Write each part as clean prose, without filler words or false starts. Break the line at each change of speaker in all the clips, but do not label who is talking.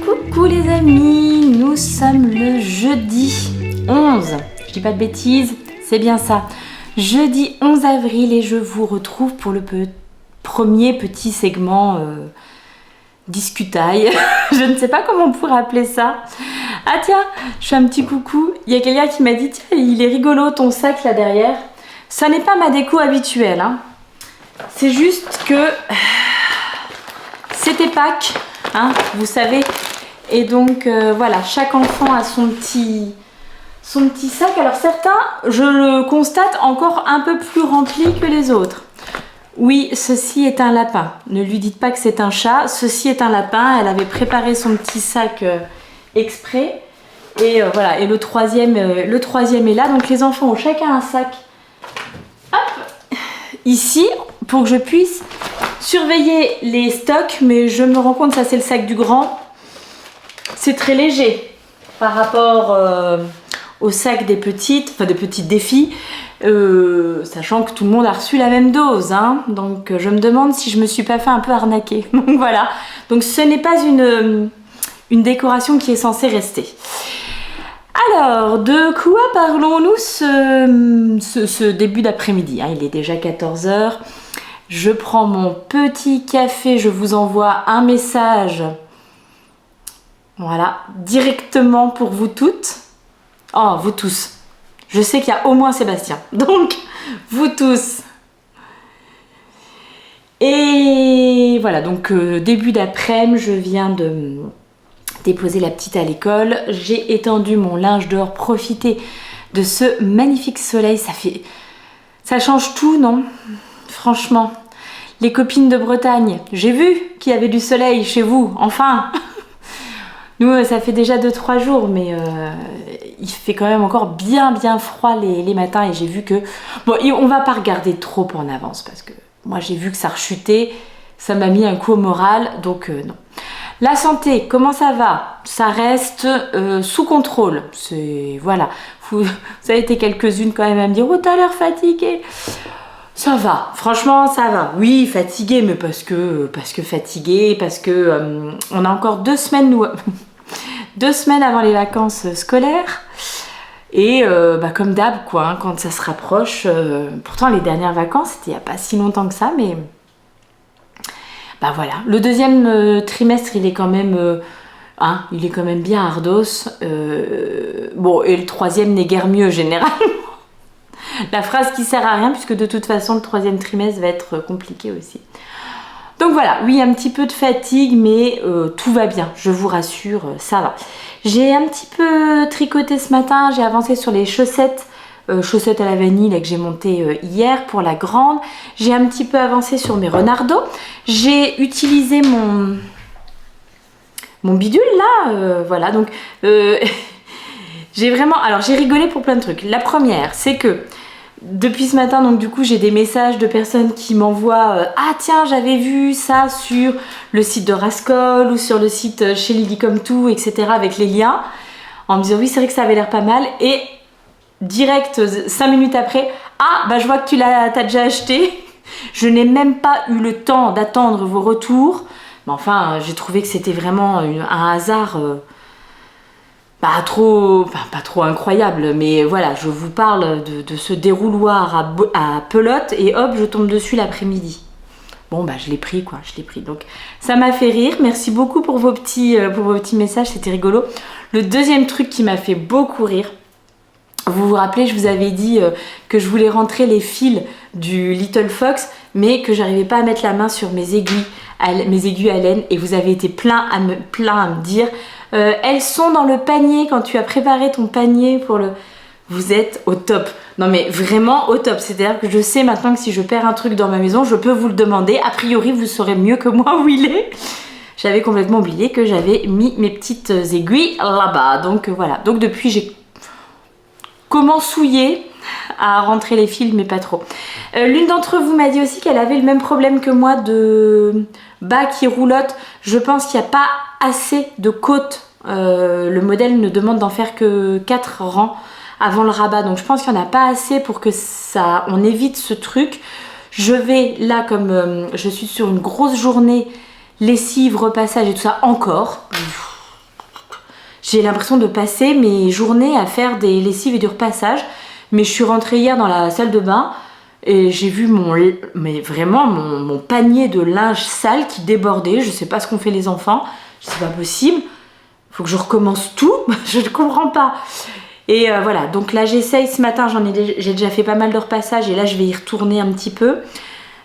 Coucou les amis, nous sommes le jeudi 11, je dis pas de bêtises, c'est bien ça, jeudi 11 avril et je vous retrouve pour le premier petit segment discutaille, je ne sais pas comment on pourrait appeler ça. Ah tiens, je fais un petit coucou, il y a quelqu'un qui m'a dit tiens il est rigolo ton sac là derrière, ça n'est pas ma déco habituelle, hein. C'est juste que c'était Pâques, hein, vous savez. Et donc voilà, chaque enfant a son petit sac. Alors certains, je le constate, encore un peu plus rempli que les autres. Oui, ceci est un lapin. Ne lui dites pas que c'est un chat. Ceci est un lapin. Elle avait préparé son petit sac exprès. Et voilà, et le troisième est là. Donc les enfants ont chacun un sac. Hop, ici, pour que je puisse surveiller les stocks. Mais je me rends compte, ça c'est le sac du grand. C'est très léger par rapport au sac des petites, enfin des petites défis, sachant que tout le monde a reçu la même dose, hein. Donc je me demande si je me suis pas fait un peu arnaquer. Donc voilà, donc ce n'est pas une décoration qui est censée rester. Alors, de quoi parlons-nous ce début d'après-midi, hein. Il est déjà 14 h. Je prends mon petit café, je vous envoie un message. Voilà, directement pour vous toutes. Oh, vous tous. Je sais qu'il y a au moins Sébastien. Donc, vous tous. Et voilà, donc début d'après-midi, je viens de déposer la petite à l'école. J'ai étendu mon linge dehors, profiter de ce magnifique soleil. Ça change tout, non? Franchement. Les copines de Bretagne, j'ai vu qu'il y avait du soleil chez vous, enfin. Nous, ça fait déjà 2-3 jours, mais il fait quand même encore bien froid les matins. Et j'ai vu que... Bon, on va pas regarder trop en avance, parce que moi, j'ai vu que ça rechutait. Ça m'a mis un coup au moral, donc non. La santé, comment ça va? Ça reste sous contrôle. Voilà. Vous avez été quelques-unes quand même à me dire « Oh, t'as l'air fatiguée !» Ça va, franchement ça va. Oui, fatiguée, mais parce que fatiguée, parce que on a encore 2 semaines, nous, 2 semaines avant les vacances scolaires. Et comme d'hab, quoi, hein, quand ça se rapproche. Pourtant, les dernières vacances, c'était il n'y a pas si longtemps que ça, mais voilà. Le deuxième trimestre, il est quand même bien ardos. Bon, et le troisième n'est guère mieux généralement. La phrase qui sert à rien, puisque de toute façon, le 3e trimestre va être compliqué aussi. Donc voilà, oui, un petit peu de fatigue, mais tout va bien, je vous rassure, ça va. J'ai un petit peu tricoté ce matin, j'ai avancé sur les chaussettes à la vanille là, que j'ai montées hier pour la grande. J'ai un petit peu avancé sur mes renardeaux. J'ai utilisé mon bidule là, voilà, donc j'ai vraiment... Alors j'ai rigolé pour plein de trucs. La première, c'est que depuis ce matin, donc du coup, j'ai des messages de personnes qui m'envoient ah tiens, j'avais vu ça sur le site de Rascol ou sur le site chez Lily Comme Tout, etc. avec les liens, en me disant oui, c'est vrai que ça avait l'air pas mal. Et direct 5 minutes après, ah bah je vois que t'as déjà acheté. Je n'ai même pas eu le temps d'attendre vos retours. Mais enfin, j'ai trouvé que c'était vraiment un hasard pas trop incroyable. Mais voilà, je vous parle de ce dérouloir à pelote et hop, je tombe dessus l'après-midi. Bon bah je l'ai pris quoi, je l'ai pris. Donc ça m'a fait rire. Merci beaucoup pour vos petits messages, c'était rigolo. Le deuxième truc qui m'a fait beaucoup rire, vous vous rappelez, je vous avais dit que je voulais rentrer les fils du Little Fox, mais que j'arrivais pas à mettre la main sur mes aiguilles à laine, et vous avez été plein à me dire elles sont dans le panier quand tu as préparé ton panier pour le... Vous êtes au top. Non mais vraiment au top. C'est-à-dire que je sais maintenant que si je perds un truc dans ma maison, je peux vous le demander. A priori, vous saurez mieux que moi où il est. J'avais complètement oublié que j'avais mis mes petites aiguilles là-bas. Donc voilà. Donc depuis, j'ai commencé à rentrer les fils, mais pas trop. L'une d'entre vous m'a dit aussi qu'elle avait le même problème que moi de bas qui roulotte. Je pense qu'il n'y a pas assez de côtes. Le modèle ne demande d'en faire que 4 rangs avant le rabat, donc je pense qu'il n'y en a pas assez pour que on évite ce truc. Je vais là, comme je suis sur une grosse journée lessive, repassage et tout ça, encore j'ai l'impression de passer mes journées à faire des lessives et du repassage. Mais je suis rentrée hier dans la salle de bain et j'ai vu mon panier de linge sale qui débordait. Je sais pas ce qu'ont fait les enfants, c'est pas possible, faut que je recommence tout. Je ne comprends pas. Et voilà, donc là j'essaye, ce matin j'ai déjà fait pas mal de repassage et là je vais y retourner un petit peu.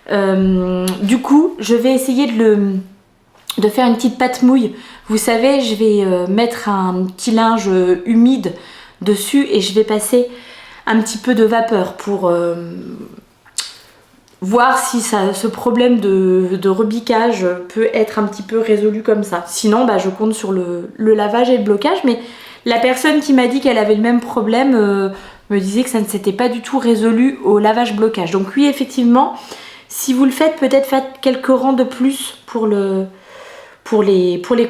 Du coup, je vais essayer de faire une petite pâte mouille. Vous savez, je vais mettre un petit linge humide dessus et je vais passer un petit peu de vapeur pour voir si ce problème de rebiquage peut être un petit peu résolu comme ça. Sinon, bah, je compte sur le lavage et le blocage, mais la personne qui m'a dit qu'elle avait le même problème me disait que ça ne s'était pas du tout résolu au lavage-blocage. Donc oui, effectivement, si vous le faites, peut-être faites quelques rangs de plus pour les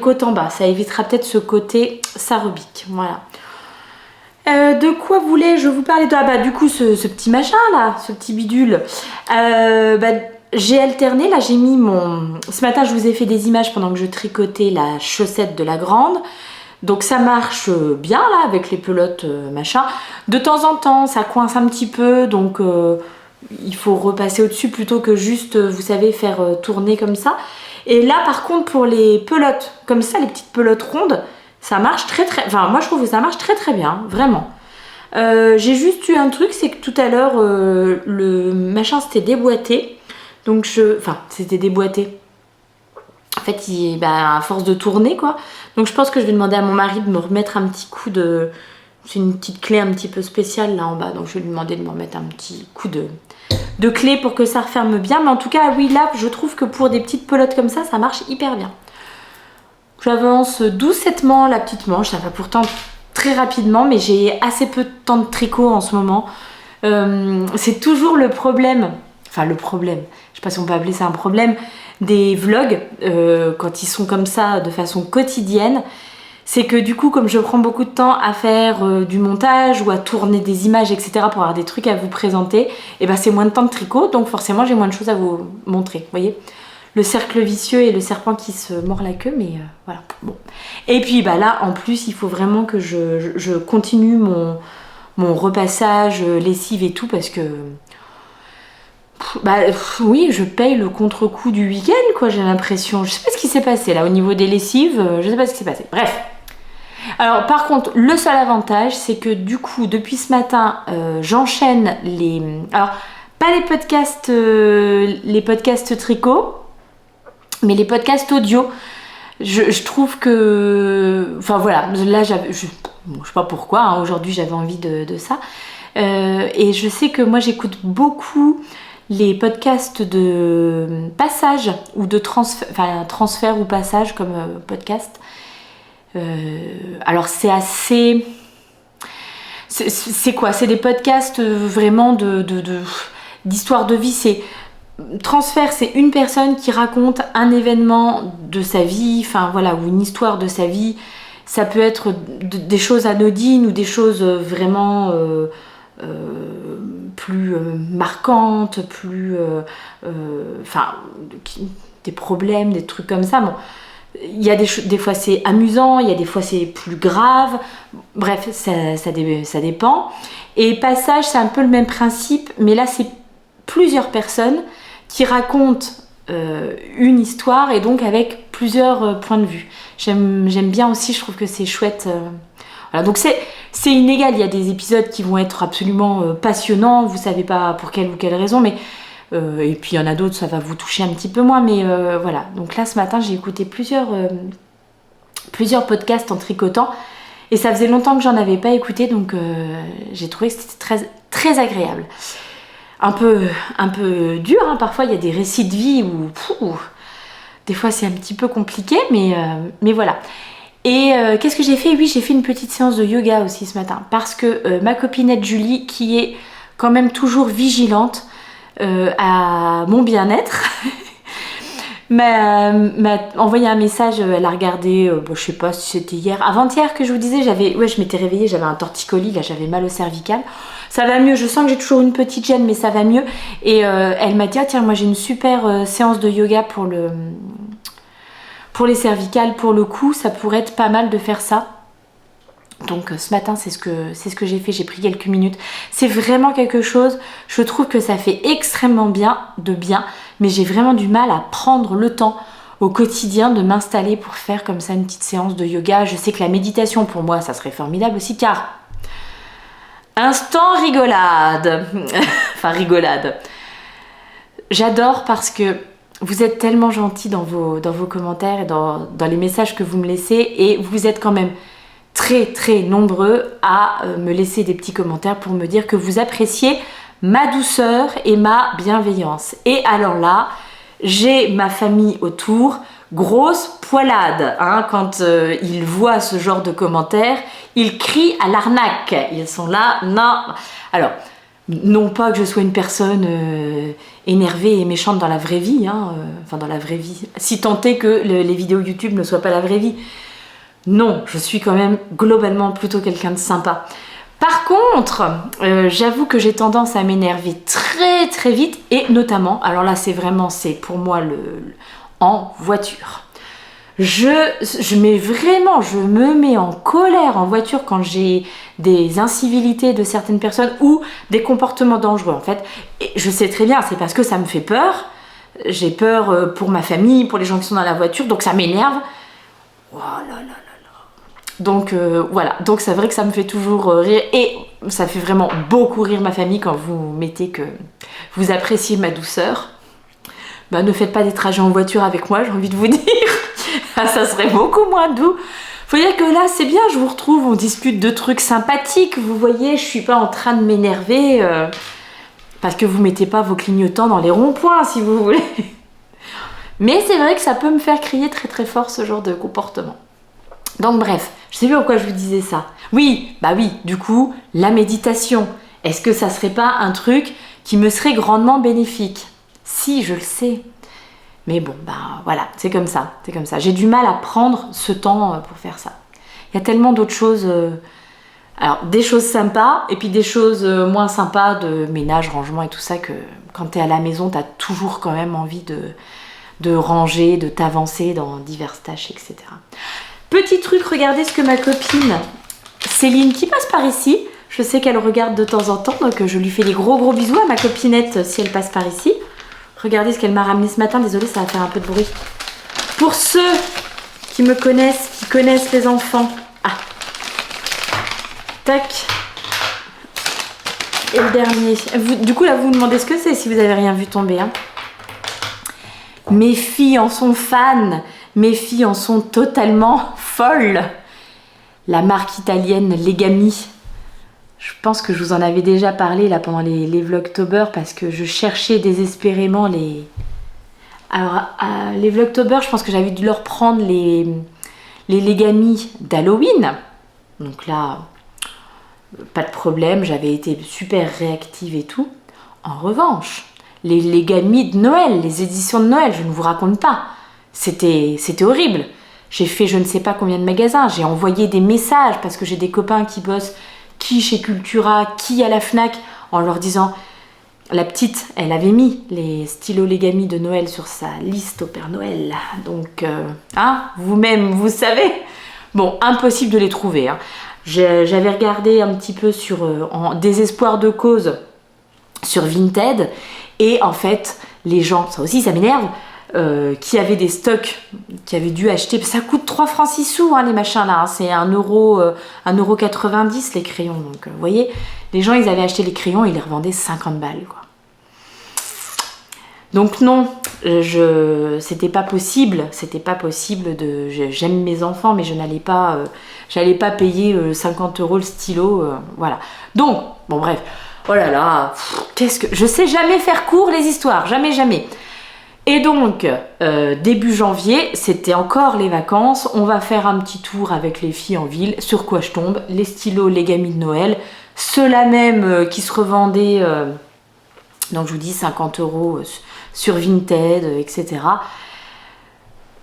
côtes en bas. Ça évitera peut-être ce côté ça rebique. Voilà. De quoi voulais-je vous parler du coup, ce petit machin là, ce petit bidule. J'ai alterné, là j'ai mis ce matin je vous ai fait des images pendant que je tricotais la chaussette de la grande. Donc ça marche bien là avec les pelotes machin. De temps en temps ça coince un petit peu, donc il faut repasser au-dessus plutôt que juste, vous savez, faire tourner comme ça. Et là par contre pour les pelotes comme ça, les petites pelotes rondes, ça marche enfin moi je trouve que ça marche très bien, vraiment. J'ai juste eu un truc, c'est que tout à l'heure le machin s'était déboîté. Donc c'était déboîté. En fait, à force de tourner quoi. Donc je pense que je vais demander à mon mari de me remettre un petit coup de... C'est une petite clé un petit peu spéciale là en bas. Donc je vais lui demander de me remettre un petit coup de clé pour que ça referme bien. Mais en tout cas, oui, là, je trouve que pour des petites pelotes comme ça, ça marche hyper bien. J'avance doucettement la petite manche. Ça va pourtant très rapidement, mais j'ai assez peu de temps de tricot en ce moment. C'est toujours le problème. Enfin, le problème. Je sais pas si on peut appeler ça un problème. Des vlogs, quand ils sont comme ça de façon quotidienne, c'est que du coup, comme je prends beaucoup de temps à faire du montage ou à tourner des images, etc. pour avoir des trucs à vous présenter, et ben c'est moins de temps de tricot, donc forcément j'ai moins de choses à vous montrer, vous voyez, le cercle vicieux et le serpent qui se mord la queue, mais voilà, bon. Et puis bah là, en plus, il faut vraiment que je continue mon repassage, lessive et tout, parce que... oui, je paye le contre-coup du week-end, quoi, j'ai l'impression. Je sais pas ce qui s'est passé là au niveau des lessives, je sais pas ce qui s'est passé. Bref. Alors, par contre, le seul avantage, c'est que du coup, depuis ce matin, j'enchaîne les. Alors, pas les podcasts tricot, mais les podcasts audio. Je trouve que. Enfin voilà, là, je sais pas pourquoi, hein, aujourd'hui j'avais envie de ça. Et je sais que moi, j'écoute beaucoup les podcasts de passage ou de transfert ou passage comme podcast. Alors c'est assez... C'est quoi? C'est des podcasts vraiment d'histoire de vie. C'est transfert, c'est une personne qui raconte un événement de sa vie, enfin voilà, ou une histoire de sa vie. Ça peut être des choses anodines ou des choses vraiment plus marquantes, des problèmes, des trucs comme ça. Bon, il y a des fois c'est amusant, il y a des fois c'est plus grave. Bref, ça dépend. Et Passage, c'est un peu le même principe, mais là c'est plusieurs personnes qui racontent une histoire et donc avec plusieurs points de vue. J'aime bien aussi, je trouve que c'est chouette. Voilà, donc c'est inégal, il y a des épisodes qui vont être absolument passionnants, vous savez pas pour quelle ou quelle raison, mais et puis il y en a d'autres, ça va vous toucher un petit peu moins, mais voilà. Donc là ce matin j'ai écouté plusieurs podcasts en tricotant et ça faisait longtemps que j'en avais pas écouté, donc j'ai trouvé que c'était très, très agréable. Un peu dur, hein, parfois il y a des récits de vie où des fois c'est un petit peu compliqué, mais voilà. Et qu'est-ce que j'ai fait? Oui, j'ai fait une petite séance de yoga aussi ce matin parce que ma copinette Julie, qui est quand même toujours vigilante à mon bien-être, m'a envoyé un message. Elle a regardé, je sais pas si c'était hier, avant-hier que je vous disais, je m'étais réveillée, j'avais un torticolis, là j'avais mal au cervical. Ça va mieux, je sens que j'ai toujours une petite gêne, mais ça va mieux. Et elle m'a dit, ah, tiens, moi j'ai une super séance de yoga pour les cervicales, pour le cou, ça pourrait être pas mal de faire ça. Donc ce matin c'est ce que j'ai fait, j'ai pris quelques minutes. C'est vraiment quelque chose, je trouve que ça fait extrêmement bien, mais j'ai vraiment du mal à prendre le temps au quotidien de m'installer pour faire comme ça une petite séance de yoga. Je sais que la méditation pour moi ça serait formidable aussi, car instant rigolade, enfin rigolade, j'adore parce que vous êtes tellement gentils dans vos commentaires et dans les messages que vous me laissez, et vous êtes quand même très très nombreux à me laisser des petits commentaires pour me dire que vous appréciez ma douceur et ma bienveillance. Et alors là, j'ai ma famille autour, grosse poilade, hein, quand ils voient ce genre de commentaires, ils crient à l'arnaque, ils sont là, non. Alors, non pas que je sois une personne énervée et méchante dans la vraie vie, hein, enfin dans la vraie vie, si tant est que les vidéos YouTube ne soient pas la vraie vie. Non, je suis quand même globalement plutôt quelqu'un de sympa. Par contre, j'avoue que j'ai tendance à m'énerver très très vite, et notamment, alors là c'est pour moi en voiture. Je me mets en colère en voiture quand j'ai des incivilités de certaines personnes ou des comportements dangereux en fait. Et je sais très bien, c'est parce que ça me fait peur. J'ai peur pour ma famille, pour les gens qui sont dans la voiture, donc ça m'énerve. Oh là là là là. Donc voilà, donc c'est vrai que ça me fait toujours rire, et ça fait vraiment beaucoup rire ma famille quand vous mettez que vous appréciez ma douceur. Bah, ne faites pas des trajets en voiture avec moi, j'ai envie de vous dire. Ça serait beaucoup moins doux. Faut dire que là c'est bien, je vous retrouve, on discute de trucs sympathiques, vous voyez, je suis pas en train de m'énerver parce que vous mettez pas vos clignotants dans les ronds-points si vous voulez. Mais c'est vrai que ça peut me faire crier très très fort ce genre de comportement. Donc bref, je sais plus pourquoi je vous disais ça. Oui, bah oui, du coup, la méditation. Est-ce que ça serait pas un truc qui me serait grandement bénéfique? Si, je le sais. Mais bon, bah voilà, c'est comme ça. J'ai du mal à prendre ce temps pour faire ça. Il y a tellement d'autres choses. Alors, des choses sympas et puis des choses moins sympas de ménage, rangement et tout ça, que quand t'es à la maison, t'as toujours quand même envie de ranger, de t'avancer dans diverses tâches, etc. Petit truc, regardez ce que ma copine Céline, qui passe par ici, je sais qu'elle regarde de temps en temps, donc je lui fais des gros bisous à ma copinette si elle passe par ici. Regardez ce qu'elle m'a ramené ce matin, désolée ça va faire un peu de bruit. Pour ceux qui me connaissent, qui connaissent les enfants, tac, et le dernier. Du coup là vous me demandez ce que c'est si vous n'avez rien vu tomber. Hein. Mes filles en sont fans. Mes filles en sont totalement folles. La marque italienne Legami. Je pense que je vous en avais déjà parlé là pendant les Vlogtober, parce que je cherchais désespérément les... Alors, les Vlogtober, je pense que j'avais dû leur prendre les Legami d'Halloween. Donc là, pas de problème, j'avais été super réactive et tout. En revanche, les Legami de Noël, les éditions de Noël, je ne vous raconte pas. C'était horrible. J'ai fait je ne sais pas combien de magasins, j'ai envoyé des messages parce que j'ai des copains qui bossent, qui chez Cultura, qui à la Fnac, en leur disant, la petite, elle avait mis les stylos Legami de Noël sur sa liste au Père Noël. Donc, hein, vous-même, vous savez. Bon, impossible de les trouver. Hein. J'avais regardé un petit peu sur, en désespoir de cause sur Vinted. Et en fait, les gens, ça aussi, ça m'énerve, qui avaient des stocks, qui avaient dû acheter, ça coûte 3 francs 6 sous hein, les machins là, hein, c'est 1,90 € les crayons, donc vous voyez, les gens ils avaient acheté les crayons et ils les revendaient 50 balles quoi. Donc non, c'était pas possible de, j'aime mes enfants mais je n'allais pas, j'allais pas payer 50 € le stylo, voilà. Donc, bon bref, oh là là, je sais jamais faire court les histoires, jamais. Et donc, début janvier, c'était encore les vacances. On va faire un petit tour avec les filles en ville. Sur quoi je tombe? Les stylos Legami de Noël. Ceux-là même qui se revendaient, donc je vous dis 50 € sur Vinted, etc.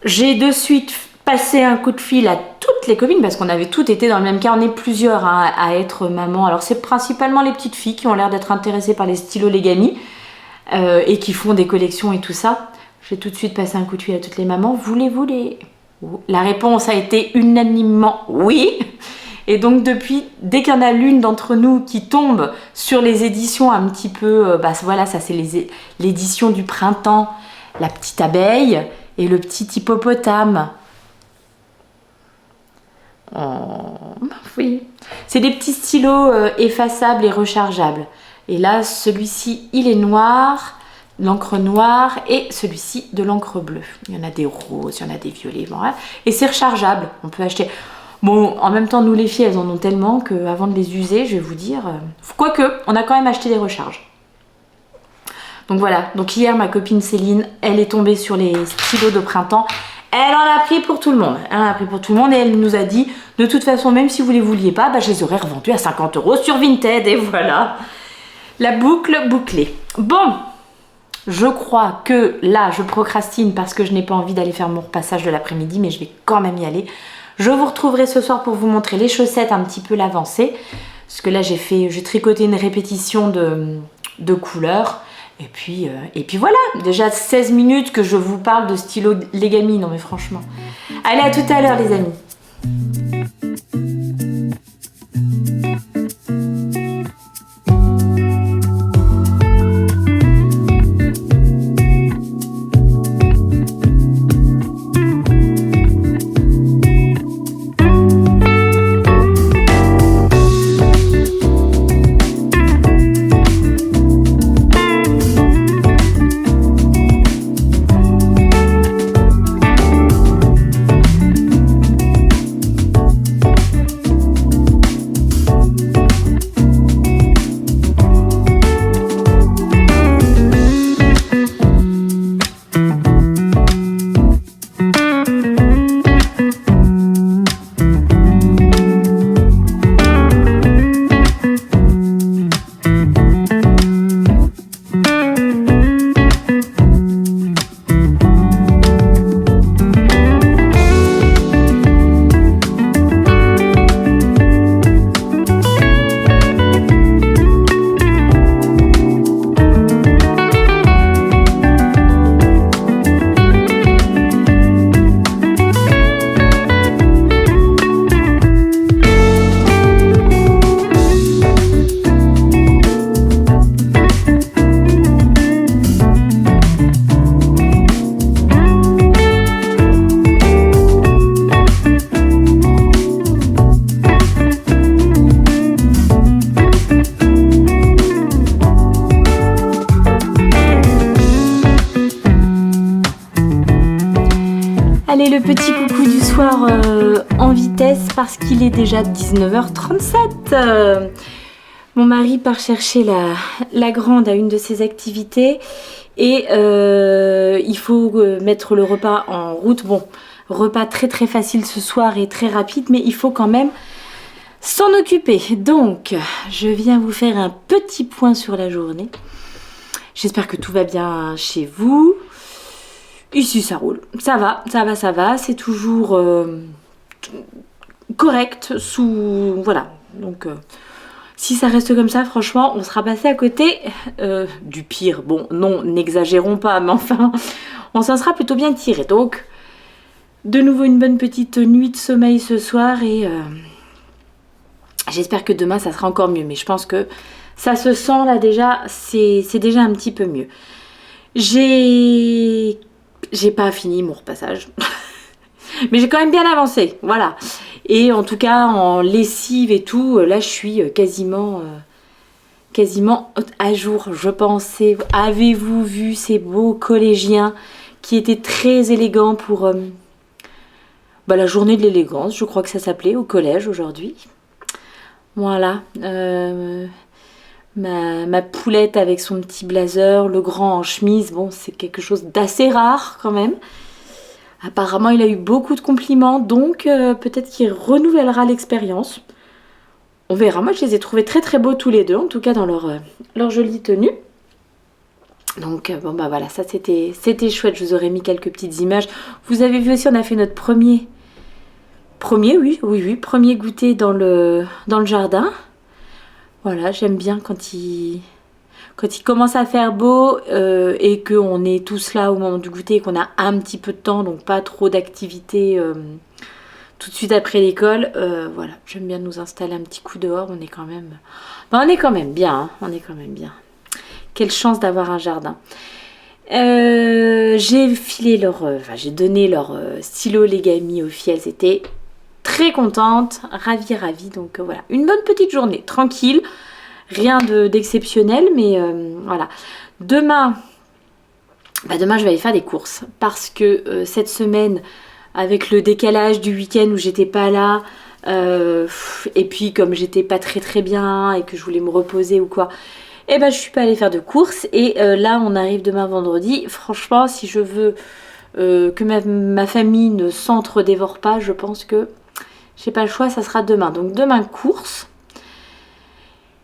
J'ai de suite passé un coup de fil à toutes les copines parce qu'on avait toutes été dans le même cas. On est plusieurs hein, à être maman. Alors c'est principalement les petites filles qui ont l'air d'être intéressées par les stylos Legami. Et qui font des collections et tout ça. J'ai tout de suite passé un coup de fil à toutes les mamans. Voulez-vous les... La réponse a été unanimement oui. Et donc depuis, dès qu'il y en a l'une d'entre nous qui tombe sur les éditions un petit peu... voilà, ça c'est l'édition du printemps. La petite abeille et le petit hippopotame. Oh, oui. C'est des petits stylos effaçables et rechargeables. Et là, celui-ci, il est noir, l'encre noire, et celui-ci de l'encre bleue. Il y en a des roses, il y en a des violets, voilà. Et c'est rechargeable, on peut acheter. Bon, en même temps, nous les filles, elles en ont tellement qu'avant de les user, je vais vous dire... Quoique, on a quand même acheté des recharges. Donc voilà, donc hier, ma copine Céline, elle est tombée sur les stylos de printemps. Elle en a pris pour tout le monde. Et elle nous a dit, de toute façon, même si vous les vouliez pas, je les aurais revendus à 50 € sur Vinted, et voilà. La boucle bouclée. Bon, je crois que là, je procrastine parce que je n'ai pas envie d'aller faire mon repassage de l'après-midi, mais je vais quand même y aller. Je vous retrouverai ce soir pour vous montrer les chaussettes un petit peu l'avancée. Parce que là, j'ai tricoté une répétition de couleurs. Et puis voilà, déjà 16 minutes que je vous parle de stylo Legami. Non mais franchement. Allez, à tout à l'heure les amis. Allez, le petit coucou du soir en vitesse parce qu'il est déjà 19h37. Mon mari part chercher la grande à une de ses activités et il faut mettre le repas en route. Bon, repas très très facile ce soir et très rapide, mais il faut quand même s'en occuper. Donc, je viens vous faire un petit point sur la journée. J'espère que tout va bien chez vous. Ici, ça roule. Ça va. C'est toujours correct sous... Voilà. Donc, Si ça reste comme ça, franchement, on sera passé à côté du pire. Bon, non, n'exagérons pas, mais enfin, on s'en sera plutôt bien tiré. Donc, de nouveau une bonne petite nuit de sommeil ce soir et j'espère que demain, ça sera encore mieux. Mais je pense que ça se sent là déjà, c'est déjà un petit peu mieux. J'ai pas fini mon repassage. Mais j'ai quand même bien avancé, voilà. Et en tout cas, en lessive et tout, là, je suis quasiment à jour, je pense. Avez-vous vu ces beaux collégiens qui étaient très élégants pour la journée de l'élégance, je crois que ça s'appelait, au collège aujourd'hui. Voilà. Ma poulette avec son petit blazer, le grand en chemise, bon, c'est quelque chose d'assez rare quand même. Apparemment, il a eu beaucoup de compliments, donc peut-être qu'il renouvellera l'expérience. On verra. Moi, je les ai trouvés très très beaux tous les deux, en tout cas dans leur jolie tenue. Donc, bon, bah voilà, ça c'était chouette. Je vous aurais mis quelques petites images. Vous avez vu aussi, on a fait notre premier goûter dans le jardin. Voilà, j'aime bien quand il commence à faire beau et qu'on est tous là au moment du goûter et qu'on a un petit peu de temps, donc pas trop d'activité tout de suite après l'école. Voilà, j'aime bien nous installer un petit coup dehors. On est quand même bien, hein, on est quand même bien. Quelle chance d'avoir un jardin. J'ai donné leur stylo Legami aux filles. Elles étaient très contentes, ravies. Donc voilà, une bonne petite journée, tranquille. Rien d'exceptionnel, mais voilà. Demain, je vais aller faire des courses parce que cette semaine, avec le décalage du week-end où j'étais pas là, et puis comme j'étais pas très très bien et que je voulais me reposer ou quoi, je suis pas allée faire de courses. Et là, on arrive demain vendredi. Franchement, si je veux que ma famille ne s'entre-dévore pas, je pense que j'ai pas le choix, ça sera demain. Donc demain, courses.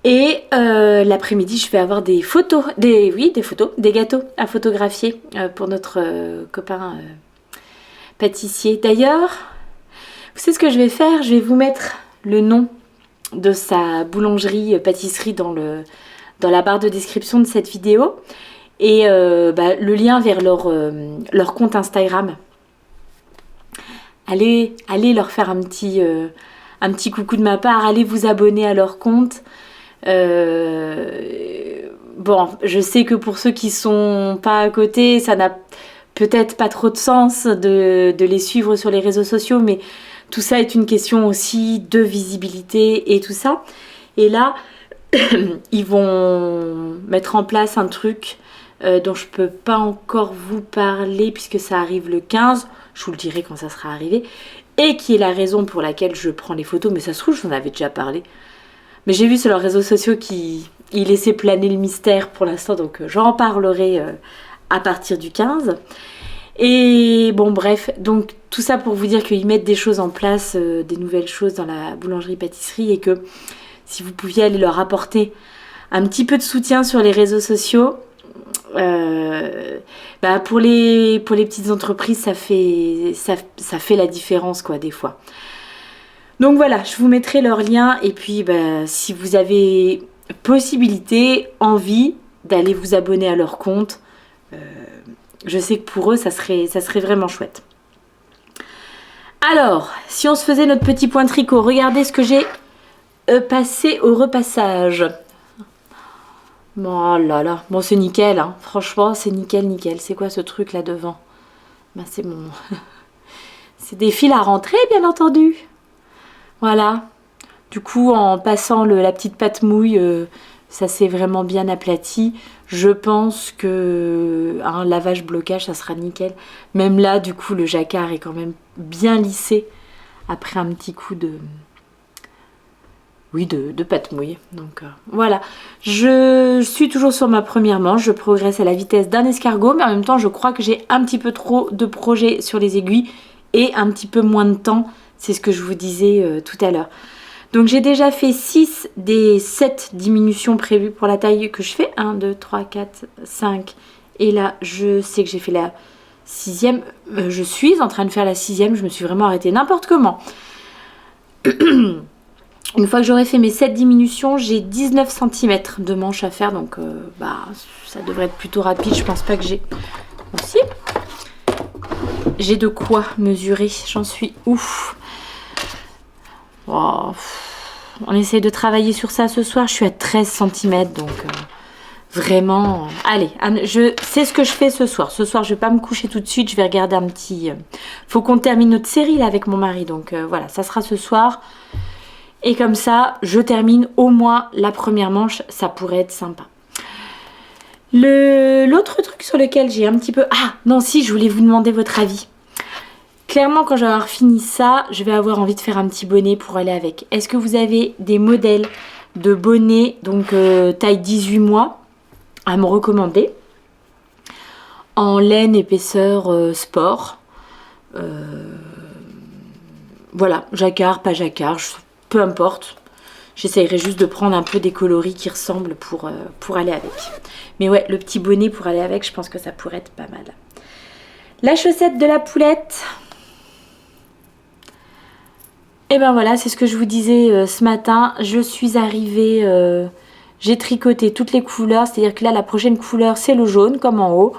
Et l'après-midi, je vais avoir des gâteaux à photographier pour notre copain pâtissier. D'ailleurs, vous savez ce que je vais faire? Je vais vous mettre le nom de sa boulangerie pâtisserie dans la barre de description de cette vidéo et le lien vers leur compte Instagram. Allez leur faire un petit coucou de ma part, allez vous abonner à leur compte. Bon, je sais que pour ceux qui sont pas à côté, ça n'a peut-être pas trop de sens de les suivre sur les réseaux sociaux, mais tout ça est une question aussi de visibilité et tout ça. Et là, ils vont mettre en place un truc dont je peux pas encore vous parler puisque ça arrive le 15, je vous le dirai quand ça sera arrivé, et qui est la raison pour laquelle je prends les photos, mais ça se trouve, je vous en avais déjà parlé. Mais j'ai vu sur leurs réseaux sociaux qu'ils laissaient planer le mystère pour l'instant, donc j'en parlerai à partir du 15. Et bon, bref, donc tout ça pour vous dire qu'ils mettent des choses en place, des nouvelles choses dans la boulangerie-pâtisserie, et que si vous pouviez aller leur apporter un petit peu de soutien sur les réseaux sociaux, pour les petites entreprises, ça fait la différence, quoi, des fois. Donc voilà, je vous mettrai leur lien et puis si vous avez possibilité, envie d'aller vous abonner à leur compte, je sais que pour eux, ça serait vraiment chouette. Alors, si on se faisait notre petit point tricot, regardez ce que j'ai passé au repassage. Bon, oh là là, bon c'est nickel, hein. Franchement c'est nickel. C'est quoi ce truc là devant? C'est mon... c'est des fils à rentrer, bien entendu. Voilà, du coup en passant la petite pâte mouille, ça s'est vraiment bien aplati. Je pense que un lavage blocage, ça sera nickel. Même là, du coup, le jacquard est quand même bien lissé après un petit coup de pâte mouille. Donc voilà, je suis toujours sur ma première manche, je progresse à la vitesse d'un escargot, mais en même temps, je crois que j'ai un petit peu trop de projets sur les aiguilles et un petit peu moins de temps. C'est ce que je vous disais tout à l'heure. Donc j'ai déjà fait 6 des 7 diminutions prévues pour la taille que je fais. 1, 2, 3, 4, 5. Et là, je sais que j'ai fait la 6e. Je suis en train de faire la 6e. Je me suis vraiment arrêtée n'importe comment. Une fois que j'aurai fait mes 7 diminutions, j'ai 19 cm de manche à faire. Donc ça devrait être plutôt rapide. Je pense pas que j'ai... Aussi. J'ai de quoi mesurer. J'en suis ouf. Oh. On essaye de travailler sur ça ce soir. Je suis à 13 cm. Donc vraiment... Allez, c'est ce que je fais ce soir. Ce soir, je vais pas me coucher tout de suite. Je vais regarder un petit... Faut qu'on termine notre série là avec mon mari. Donc voilà, ça sera ce soir. Et comme ça, je termine au moins la première manche. Ça pourrait être sympa. L'autre truc sur lequel j'ai un petit peu... Ah, non, si, je voulais vous demander votre avis. Clairement, quand je vais avoir fini ça, je vais avoir envie de faire un petit bonnet pour aller avec. Est-ce que vous avez des modèles de bonnets, donc taille 18 mois, à me recommander? En laine, épaisseur, sport. Voilà, jacquard, pas jacquard, peu importe. J'essayerai juste de prendre un peu des coloris qui ressemblent pour aller avec. Mais ouais, le petit bonnet pour aller avec, je pense que ça pourrait être pas mal. La chaussette de la poulette. Et ben voilà, c'est ce que je vous disais ce matin. Je suis arrivée, j'ai tricoté toutes les couleurs. C'est-à-dire que là, la prochaine couleur, c'est le jaune, comme en haut.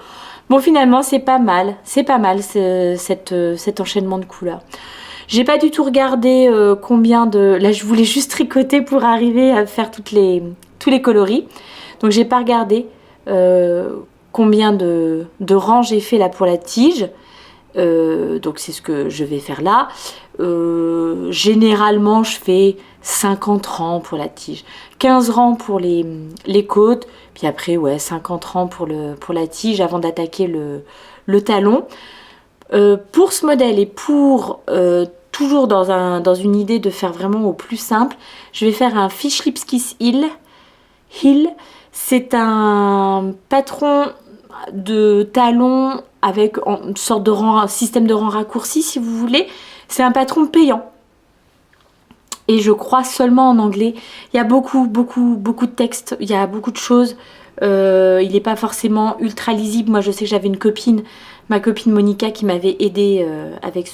Bon, finalement, c'est pas mal. C'est pas mal, cet enchaînement de couleurs. J'ai pas du tout regardé combien de... Là, je voulais juste tricoter pour arriver à faire tous les coloris. Donc, j'ai pas regardé combien de rangs j'ai fait là pour la tige. Donc, c'est ce que je vais faire là. Généralement, je fais 50 rangs pour la tige. 15 rangs pour les côtes. Puis après, ouais, 50 rangs pour la tige avant d'attaquer le talon. Pour ce modèle et pour toujours dans une idée de faire vraiment au plus simple, je vais faire un Fish Lips Kiss Heel. C'est un patron de talon avec une sorte de système de rang raccourci si vous voulez. C'est un patron payant. Et je crois seulement en anglais. Il y a beaucoup de textes, il y a beaucoup de choses. Il n'est pas forcément ultra lisible. Moi je sais que j'avais une copine, ma copine Monica, qui m'avait aidée avec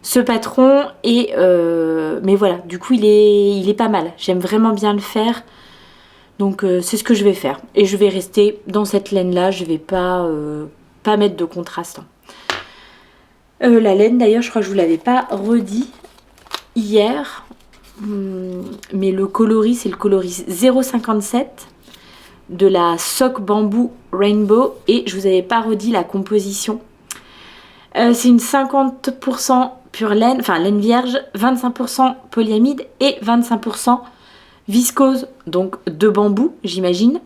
ce patron. Mais voilà, du coup il est pas mal. J'aime vraiment bien le faire. Donc c'est ce que je vais faire. Et je vais rester dans cette laine là. Je vais pas mettre de contraste. La laine d'ailleurs, je crois que je vous l'avais pas redit hier. Mais le coloris, c'est le coloris 0,57 de la Sock Bamboo Rainbow. Et je vous avais pas redit la composition. C'est une 50% pure laine, enfin laine vierge, 25% polyamide et 25% viscose, donc de bambou, j'imagine.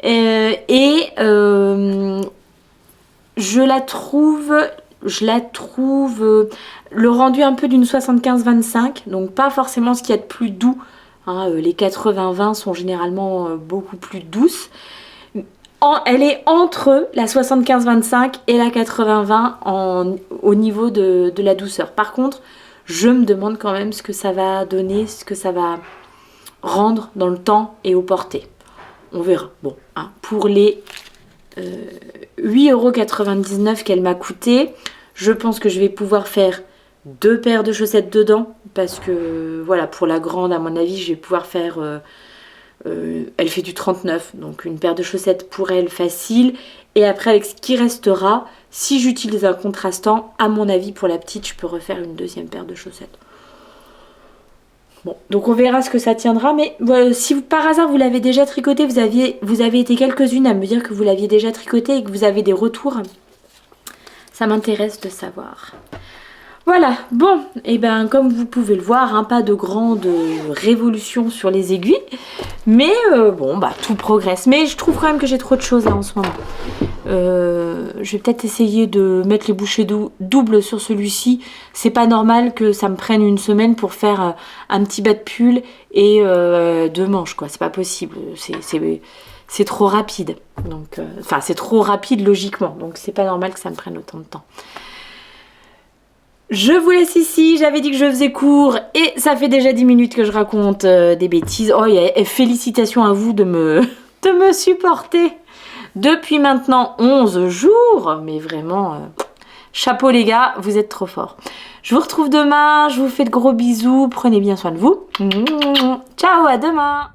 Je la trouve le rendu un peu d'une 75-25, donc pas forcément ce qu'il y a de plus doux. Hein, les 80-20 sont généralement beaucoup plus douces. Elle est entre la 75-25 et la 80-20 au niveau de la douceur. Par contre, je me demande quand même ce que ça va donner, ce que ça va rendre dans le temps et au porté. On verra. Bon, hein, pour les 8,99 € qu'elle m'a coûté, je pense que je vais pouvoir faire 2 paires de chaussettes dedans. Parce que, voilà, pour la grande, à mon avis, je vais pouvoir faire... elle fait du 39, donc une paire de chaussettes pour elle facile. Et après, avec ce qui restera, si j'utilise un contrastant, à mon avis, pour la petite, je peux refaire une deuxième paire de chaussettes. Bon, donc on verra ce que ça tiendra. Mais si par hasard vous l'avez déjà tricoté, vous avez été quelques-unes à me dire que vous l'aviez déjà tricoté et que vous avez des retours, ça m'intéresse de savoir. Voilà, bon, et ben comme vous pouvez le voir, hein, pas de grande révolution sur les aiguilles, mais bon, bah tout progresse. Mais je trouve quand même que j'ai trop de choses là en ce moment. Je vais peut-être essayer de mettre les bouchées doubles sur celui-ci. C'est pas normal que ça me prenne une semaine pour faire un petit bas de pull et 2 manches, quoi. C'est pas possible, c'est trop rapide. Donc, enfin, c'est trop rapide logiquement, donc c'est pas normal que ça me prenne autant de temps. Je vous laisse ici, j'avais dit que je faisais court et ça fait déjà 10 minutes que je raconte des bêtises. Oh, et félicitations à vous de me supporter depuis maintenant 11 jours. Mais vraiment, Chapeau les gars, vous êtes trop forts. Je vous retrouve demain, je vous fais de gros bisous, prenez bien soin de vous. Ciao, à demain.